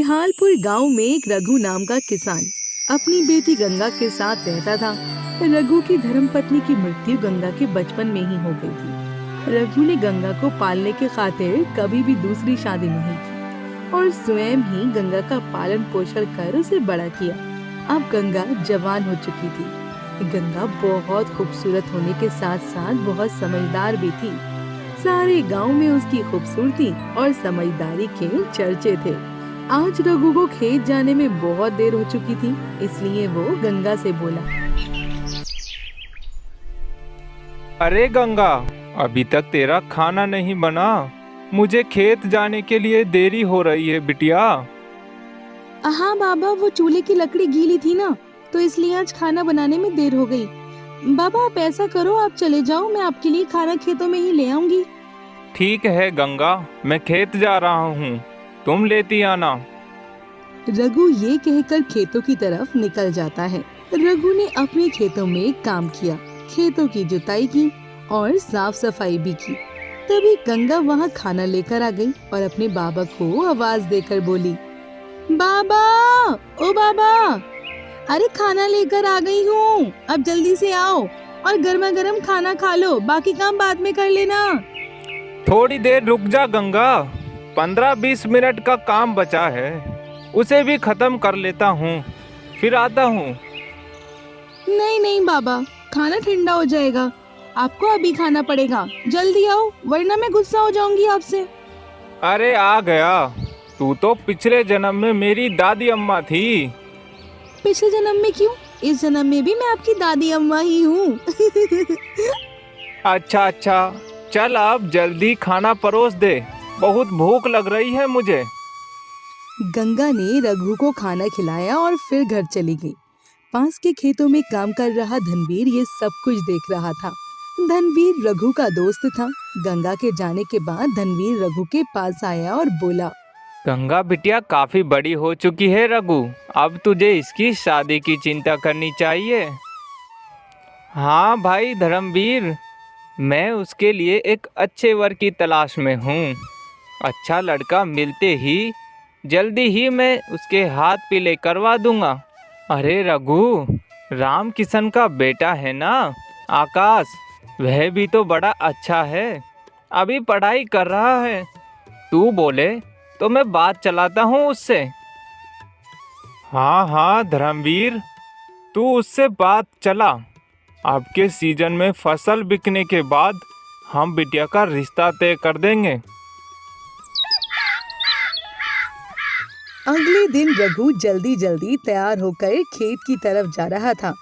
निहालपुर गांव में एक रघु नाम का किसान अपनी बेटी गंगा के साथ रहता था। रघु की धर्मपत्नी की मृत्यु गंगा के बचपन में ही हो गई थी। रघु ने गंगा को पालने के खातिर कभी भी दूसरी शादी नहीं की और स्वयं ही गंगा का पालन पोषण कर उसे बड़ा किया। अब गंगा जवान हो चुकी थी। गंगा बहुत खूबसूरत होने के साथ साथ बहुत समझदार भी थी। सारे गांव में उसकी खूबसूरती और समझदारी के चर्चे थे। आज रघु को खेत जाने में बहुत देर हो चुकी थी, इसलिए वो गंगा से बोला, अरे गंगा, अभी तक तेरा खाना नहीं बना। मुझे खेत जाने के लिए देरी हो रही है बिटिया। हाँ बाबा, वो चूल्हे की लकड़ी गीली थी ना, तो इसलिए आज खाना बनाने में देर हो गई। बाबा आप ऐसा करो, आप चले जाओ, मैं आपके लिए खाना खेतों में ही ले आऊंगी। ठीक है गंगा, मैं खेत जा रहा हूँ, तुम लेती आना। रघु ये कहकर खेतों की तरफ निकल जाता है। रघु ने अपने खेतों में काम किया, खेतों की जुताई की और साफ सफाई भी की। तभी गंगा वहाँ खाना लेकर आ गई और अपने बाबा को आवाज देकर बोली, बाबा, ओ बाबा, अरे खाना लेकर आ गई हूँ, अब जल्दी से आओ और गर्मा गर्म खाना खा लो, बाकी काम बाद में कर लेना। थोड़ी देर रुक जा गंगा, 15-20 मिनट का काम बचा है, उसे भी खत्म कर लेता हूँ, फिर आता हूँ। नहीं नहीं बाबा, खाना ठंडा हो जाएगा, आपको अभी खाना पड़ेगा, जल्दी आओ वरना मैं गुस्सा हो जाऊंगी आपसे। अरे आ गया, तू तो पिछले जन्म में मेरी दादी अम्मा थी। पिछले जन्म में क्यों, इस जन्म में भी मैं आपकी दादी अम्मा ही हूँ। अच्छा, चल अब जल्दी खाना परोस दे, बहुत भूख लग रही है मुझे। गंगा ने रघु को खाना खिलाया और फिर घर चली गई। पास के खेतों में काम कर रहा धनवीर ये सब कुछ देख रहा था। धनवीर रघु का दोस्त था। गंगा के जाने के बाद धनवीर रघु के पास आया और बोला, गंगा बिटिया काफी बड़ी हो चुकी है रघु, अब तुझे इसकी शादी की चिंता करनी चाहिए। हाँ भाई धर्मवीर, मैं उसके लिए एक अच्छे वर की तलाश में हूँ। अच्छा लड़का मिलते ही जल्दी ही मैं उसके हाथ पीले करवा दूंगा। अरे रघु, राम किशन का बेटा है ना आकाश, वह भी तो बड़ा अच्छा है, अभी पढ़ाई कर रहा है। तू बोले तो मैं बात चलाता हूँ उससे। हाँ धर्मवीर, तू उससे बात चला। अब के सीजन में फसल बिकने के बाद हम बिटिया का रिश्ता तय कर देंगे। अगले दिन रघु जल्दी जल्दी तैयार होकर खेत की तरफ जा रहा था।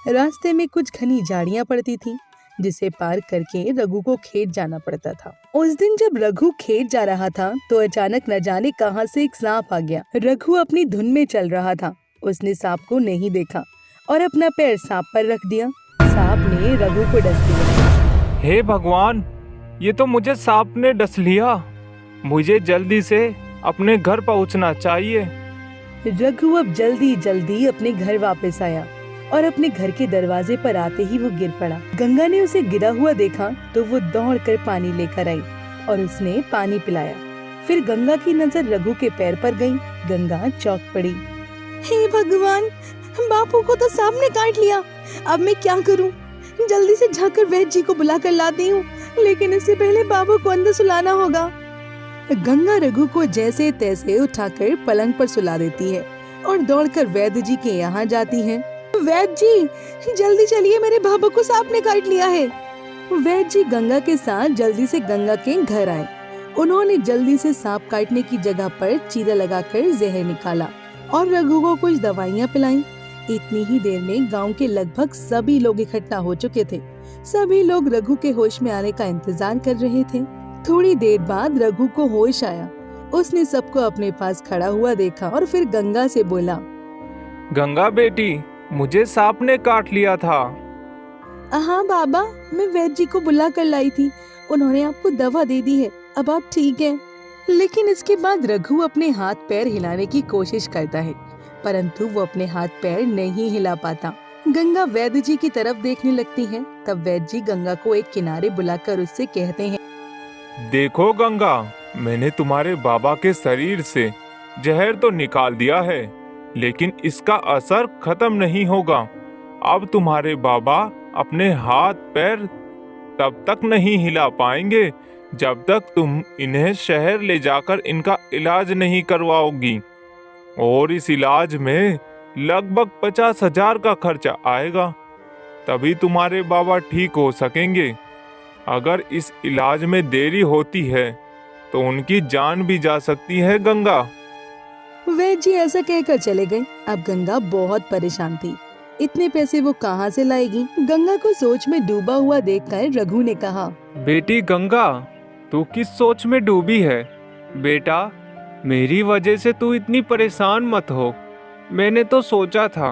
रास्ते में कुछ घनी झाड़ियाँ पड़ती थीं, जिसे पार करके रघु को खेत जाना पड़ता था। उस दिन जब रघु खेत जा रहा था तो अचानक न जाने कहां से एक सांप आ गया। रघु अपनी धुन में चल रहा था, उसने सांप को नहीं देखा और अपना पैर सांप पर रख दिया। सांप ने रघु को डस लिया। हे भगवान, ये तो मुझे सांप ने डस लिया, मुझे जल्दी से अपने घर पहुंचना चाहिए। रघु अब जल्दी जल्दी अपने घर वापस आया और अपने घर के दरवाजे पर आते ही वो गिर पड़ा। गंगा ने उसे गिरा हुआ देखा तो वो दौड़कर पानी लेकर आई और उसने पानी पिलाया। फिर गंगा की नजर रघु के पैर पर गई। गंगा चौंक पड़ी। हे भगवान, बापू को तो सांप ने काट लिया, अब मैं क्या करूं? जल्दी से जाकर वैद्य जी को बुला कर लाती हूँ, लेकिन इससे पहले बाबू को अंदर सुलाना होगा। गंगा रघु को जैसे तैसे उठाकर पलंग पर सुला देती है और दौड़कर वैद्य जी के यहाँ जाती है। वैद्य जी, जल्दी चलिए, मेरे बाबू को सांप ने काट लिया है। वैद्य जी गंगा के साथ जल्दी से गंगा के घर आए। उन्होंने जल्दी से सांप काटने की जगह पर चीरा लगाकर जहर निकाला और रघु को कुछ दवाइयाँ पिलाई। इतनी ही देर में गांव के लगभग सभी लोग इकट्ठा हो चुके थे। सभी लोग रघु के होश में आने का इंतजार कर रहे थे। थोड़ी देर बाद रघु को होश आया। उसने सबको अपने पास खड़ा हुआ देखा और फिर गंगा से बोला, गंगा बेटी, मुझे सांप ने काट लिया था। हाँ बाबा, मैं वैद्य जी को बुला कर लाई थी, उन्होंने आपको दवा दे दी है, अब आप ठीक हैं। लेकिन इसके बाद रघु अपने हाथ पैर हिलाने की कोशिश करता है, परंतु वो अपने हाथ पैर नहीं हिला पाता। गंगा वैद्य जी की तरफ देखने लगती है। तब वैद्य जी गंगा को एक किनारे बुलाकर उससे कहते हैं, देखो गंगा, मैंने तुम्हारे बाबा के शरीर से जहर तो निकाल दिया है, लेकिन इसका असर खत्म नहीं होगा। अब तुम्हारे बाबा अपने हाथ पैर तब तक नहीं हिला पाएंगे जब तक तुम इन्हें शहर ले जाकर इनका इलाज नहीं करवाओगी। और इस इलाज में लगभग 50,000 का खर्चा आएगा, तभी तुम्हारे बाबा ठीक हो सकेंगे। अगर इस इलाज में देरी होती है तो उनकी जान भी जा सकती है गंगा। वैद्य जी ऐसा कहकर चले गए। अब गंगा बहुत परेशान थी। इतने पैसे वो कहाँ से लाएगी? गंगा को सोच में डूबा हुआ देखकर रघु ने कहा, बेटी गंगा, तू किस सोच में डूबी है? बेटा, मेरी वजह से तू इतनी परेशान मत हो। मैंने तो सोचा था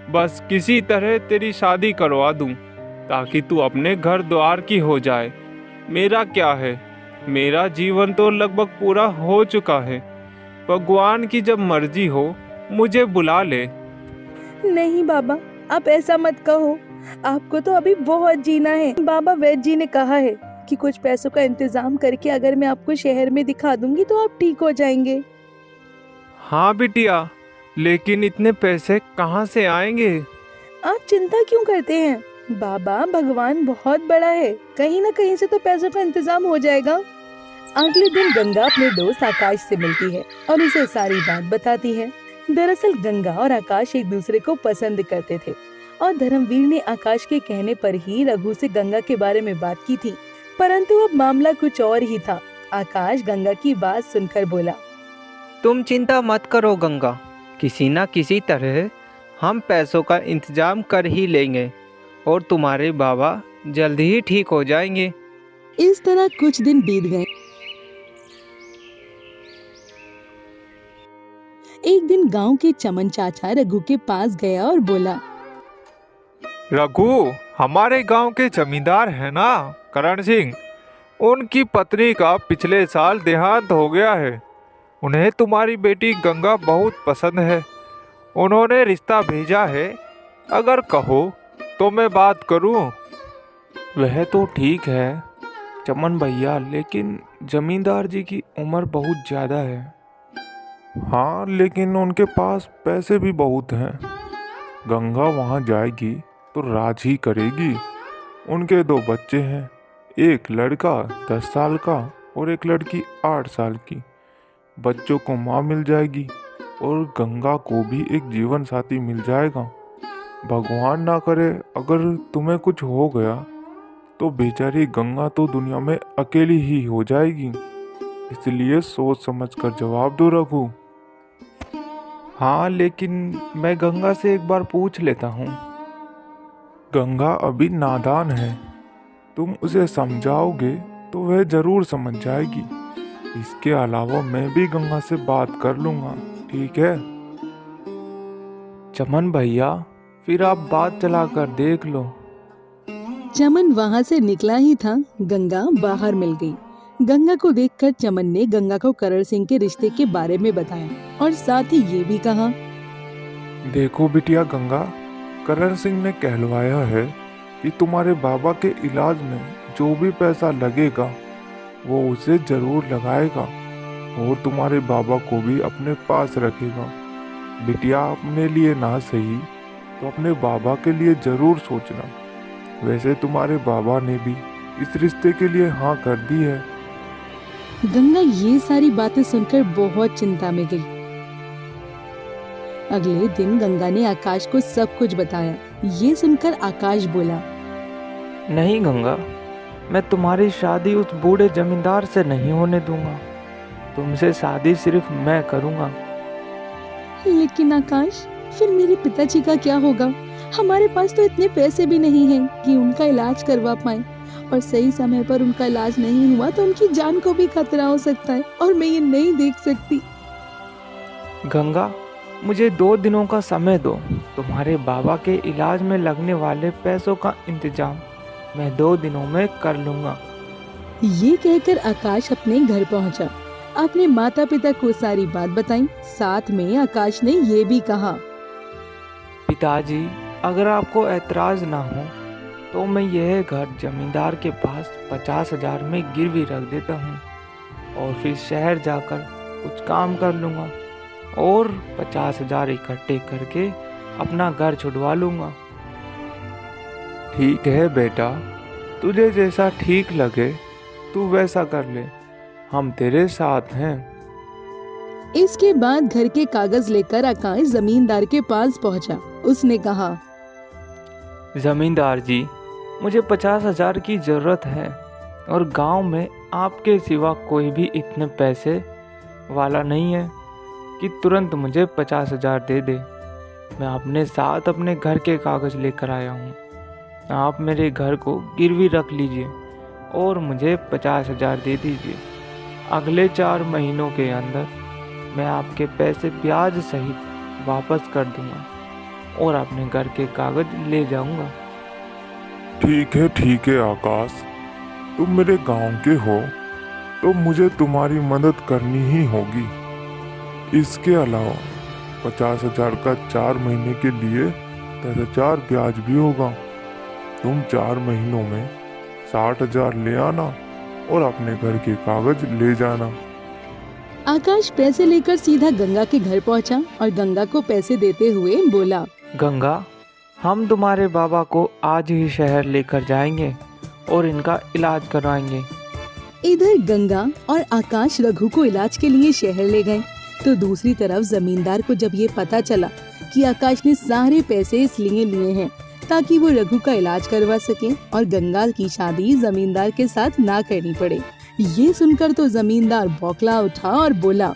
बस किसी तरह तेरी शादी करवा दूं ताकि तू अपने घर द्वार की हो जाए। मेरा क्या है, मेरा जीवन तो लगभग पूरा हो चुका है। भगवान की जब मर्जी हो मुझे बुला ले। नहीं बाबा, आप ऐसा मत कहो। आपको तो अभी बहुत जीना है। बाबा वैद्य जी ने कहा है कि कुछ पैसों का इंतजाम करके अगर मैं आपको शहर में दिखा दूंगी तो आप ठीक हो जाएंगे। हाँ बिटिया, लेकिन इतने पैसे कहाँ से आएंगे? आप चिंता क्यों करते हैं? बाबा भगवान बहुत बड़ा है, कहीं न कहीं से तो पैसों का इंतजाम हो जाएगा। अगले दिन गंगा अपने दोस्त आकाश से मिलती है और उसे सारी बात बताती है। दरअसल गंगा और आकाश एक दूसरे को पसंद करते थे और धर्मवीर ने आकाश के कहने पर ही रघु से गंगा के बारे में बात की थी, परंतु अब मामला कुछ और ही था। आकाश गंगा की बात सुनकर बोला, तुम चिंता मत करो गंगा, किसी न किसी तरह हम पैसों का इंतजाम कर ही लेंगे और तुम्हारे बाबा जल्द ही ठीक हो जाएंगे। इस तरह कुछ दिन बीत गए। एक दिन गांव के चमन चाचा रघु के पास गया और बोला, रघु, हमारे गांव के जमींदार है ना करण सिंह, उनकी पत्नी का पिछले साल देहांत हो गया है। उन्हें तुम्हारी बेटी गंगा बहुत पसंद है। उन्होंने रिश्ता भेजा है, अगर कहो तो मैं बात करूं। वह तो ठीक है चमन भैया, लेकिन जमींदार जी की उम्र बहुत ज़्यादा है। हाँ, लेकिन उनके पास पैसे भी बहुत हैं। गंगा वहाँ जाएगी तो राज ही करेगी। उनके 2 बच्चे हैं, एक लड़का 10 साल का और एक लड़की 8 साल की। बच्चों को माँ मिल जाएगी और गंगा को भी एक जीवन साथी मिल जाएगा। भगवान ना करे अगर तुम्हें कुछ हो गया तो बेचारी गंगा तो दुनिया में अकेली ही हो जाएगी। इसलिए सोच समझ कर जवाब दो रघु। हाँ, लेकिन मैं गंगा से एक बार पूछ लेता हूँ। गंगा अभी नादान है, तुम उसे समझाओगे तो वह जरूर समझ जाएगी। इसके अलावा मैं भी गंगा से बात कर लूँगा, ठीक है? चमन भैया, फिर आप बात चला कर देख लो। चमन वहाँ से निकला ही था, गंगा बाहर मिल गई। गंगा को देखकर चमन ने गंगा को करण सिंह के रिश्ते के बारे में बताया और साथ ही ये भी कहा, देखो बिटिया गंगा, करण सिंह ने कहलवाया है कि तुम्हारे बाबा के इलाज में जो भी पैसा लगेगा वो उसे जरूर लगाएगा और तुम्हारे बाबा को भी अपने पास रखेगा। बिटिया, अपने लिए ना सही तो अपने बाबा के लिए जरूर सोचना। वैसे तुम्हारे बाबा ने भी इस रिश्ते के लिए हाँ कर दी है। गंगा ये सारी बातें सुनकर बहुत चिंता में गई। अगले दिन गंगा ने आकाश को सब कुछ बताया। ये सुनकर आकाश बोला, नहीं गंगा, मैं तुम्हारी शादी उस बूढ़े जमींदार से नहीं होने दूंगा। तुमसे शादी सिर्फ मैं करूंगा। लेकिन आकाश, फिर मेरे पिताजी का क्या होगा? हमारे पास तो इतने पैसे भी नहीं हैं कि उनका इलाज करवा पाए, और सही समय पर उनका इलाज नहीं हुआ तो उनकी जान को भी खतरा हो सकता है और मैं ये नहीं देख सकती। गंगा, मुझे 2 दिनों का समय दो। तुम्हारे बाबा के इलाज में लगने वाले पैसों का इंतजाम मैं 2 दिनों में कर लूँगा। ये कहकर आकाश अपने घर पहुंचा। अपने माता पिता को सारी बात बताई। साथ में आकाश ने ये भी कहा, पिताजी, अगर आपको ऐतराज ना हो तो मैं यह घर जमींदार के पास 50,000 में गिरवी रख देता हूँ और फिर शहर जाकर कुछ काम कर लूँगा। और 50,000 इकट्ठे करके अपना घर छुड़वा लूँगा। ठीक है बेटा, तुझे जैसा ठीक लगे तू वैसा कर ले, हम तेरे साथ हैं। इसके बाद घर के कागज लेकर आकाश जमींदार के पास पहुंचा। उसने कहा, जमींदार जी, मुझे 50,000 की ज़रूरत है और गांव में आपके सिवा कोई भी इतने पैसे वाला नहीं है कि तुरंत मुझे 50,000 दे दे। मैं अपने साथ अपने घर के कागज़ लेकर आया हूँ। आप मेरे घर को गिरवी रख लीजिए और मुझे 50,000 दे दीजिए। अगले 4 महीनों के अंदर मैं आपके पैसे ब्याज सहित वापस कर दूंगा और अपने घर के कागज ले जाऊंगा। ठीक है आकाश, तुम मेरे गांव के हो तो मुझे तुम्हारी मदद करनी ही होगी। इसके अलावा 50,000 का 4 महीने के लिए 10,000 ब्याज भी होगा। तुम 4 महीनों में 60,000 ले आना और अपने घर के कागज ले जाना। आकाश पैसे लेकर सीधा गंगा के घर पहुंचा और गंगा को पैसे देते हुए बोला, गंगा, हम तुम्हारे बाबा को आज ही शहर लेकर जाएंगे और इनका इलाज करवाएंगे। इधर गंगा और आकाश रघु को इलाज के लिए शहर ले गए। तो दूसरी तरफ जमींदार को जब ये पता चला कि आकाश ने सारे पैसे इसलिए लिए हैं ताकि वो रघु का इलाज करवा सके और गंगा की शादी जमींदार के साथ ना करनी पड़े, ये सुनकर तो जमींदार बौखला उठा और बोला,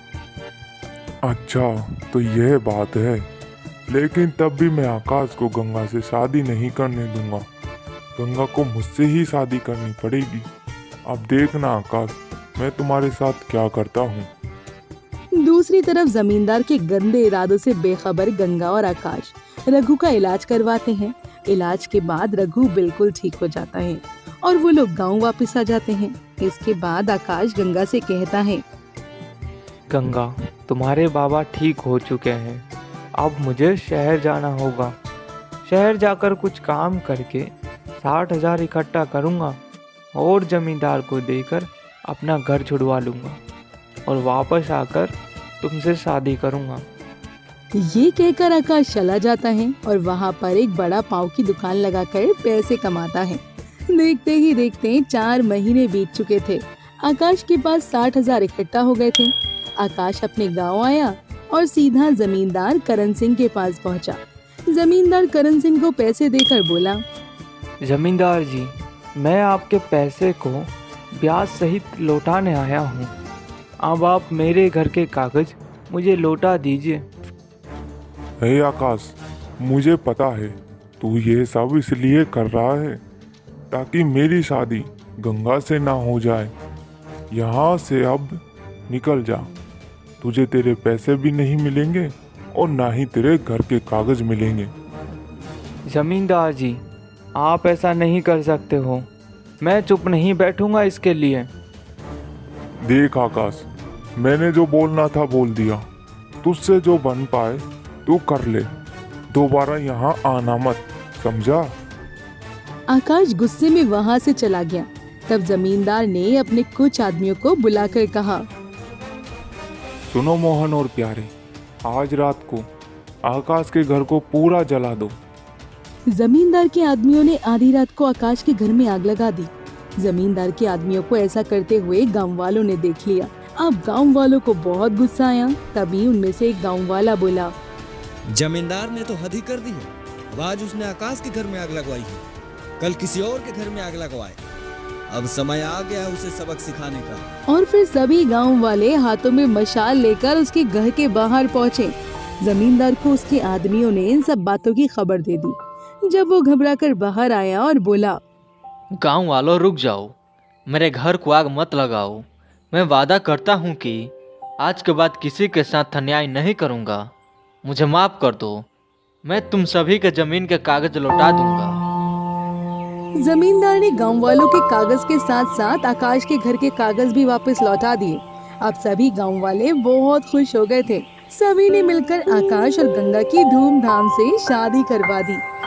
अच्छा तो यह बात है, लेकिन तब भी मैं आकाश को गंगा से शादी नहीं करने दूंगा। गंगा को मुझसे ही शादी करनी पड़ेगी। अब देखना आकाश, मैं तुम्हारे साथ क्या करता हूँ। दूसरी तरफ जमींदार के गंदे इरादों से बेखबर गंगा और आकाश रघु का इलाज करवाते हैं। इलाज के बाद रघु बिल्कुल ठीक हो जाता है और वो लोग गांव वापस आ जाते हैं। इसके बाद आकाश गंगा से कहता है, गंगा, तुम्हारे बाबा ठीक हो चुके हैं। अब मुझे शहर जाना होगा। शहर जाकर कुछ काम करके 60,000 इकट्ठा करूँगा और जमींदार को देकर अपना घर छुड़वा लूँगा और वापस आकर तुमसे शादी करूँगा। ये कहकर आकाश चला जाता है और वहाँ पर एक बड़ा पाव की दुकान लगाकर पैसे कमाता है। देखते ही देखते 4 महीने बीत चुके थे। आकाश के पास 60,000 इकट्ठा हो गए थे। आकाश अपने गांव आया और सीधा जमींदार करण सिंह के पास पहुंचा। जमींदार करण सिंह को पैसे देकर बोला, जमींदार जी, मैं आपके पैसे को ब्याज सहित लौटाने आया हूँ। अब आप मेरे घर के कागज मुझे लौटा दीजिए। हे आकाश, मुझे पता है तू ये सब इसलिए कर रहा है ताकि मेरी शादी गंगा से ना हो जाए। यहाँ से अब निकल जा, तुझे तेरे पैसे भी नहीं मिलेंगे और ना ही तेरे घर के कागज मिलेंगे। जमींदार जी, आप ऐसा नहीं कर सकते हो। मैं चुप नहीं बैठूंगा इसके लिए। देख आकाश, मैंने जो बोलना था बोल दिया। तुझसे जो बन पाए तू कर ले। दोबारा यहाँ आना मत, समझा? आकाश गुस्से में वहाँ से चला गया। तब जमींदार ने अपने कुछ आदमियों को बुलाकर कहा, सुनो मोहन और प्यारे, आज रात को आकाश के घर को पूरा जला दो। जमींदार के आदमियों ने आधी रात को आकाश के घर में आग लगा दी। जमींदार के आदमियों को ऐसा करते हुए गांव वालों ने देख लिया। अब गांव वालों को बहुत गुस्सा आया। तभी उनमें से एक गांव वाला बोला, जमींदार ने तो हद ही कर दी है। अब आज उसने आकाश के घर में आग लगवाई है, कल किसी और के घर में आग लगवाए। अब समय आ गया है उसे सबक सिखाने का। और फिर सभी गांव वाले हाथों में मशाल लेकर उसके घर के बाहर पहुंचे। जमींदार को उसके आदमियों ने इन सब बातों की खबर दे दी। जब वो घबराकर बाहर आया और बोला, गांव वालों रुक जाओ, मेरे घर को आग मत लगाओ। मैं वादा करता हूँ कि आज के बाद किसी के साथ अन्याय नहीं करूँगा। मुझे माफ कर दो, मैं तुम सभी के जमीन के कागज लौटा दूंगा। जमींदार ने गांव वालों के कागज के साथ साथ आकाश के घर के कागज भी वापस लौटा दिए। अब सभी गांव वाले बहुत खुश हो गए थे। सभी ने मिलकर आकाश और गंगा की धूमधाम से शादी करवा दी।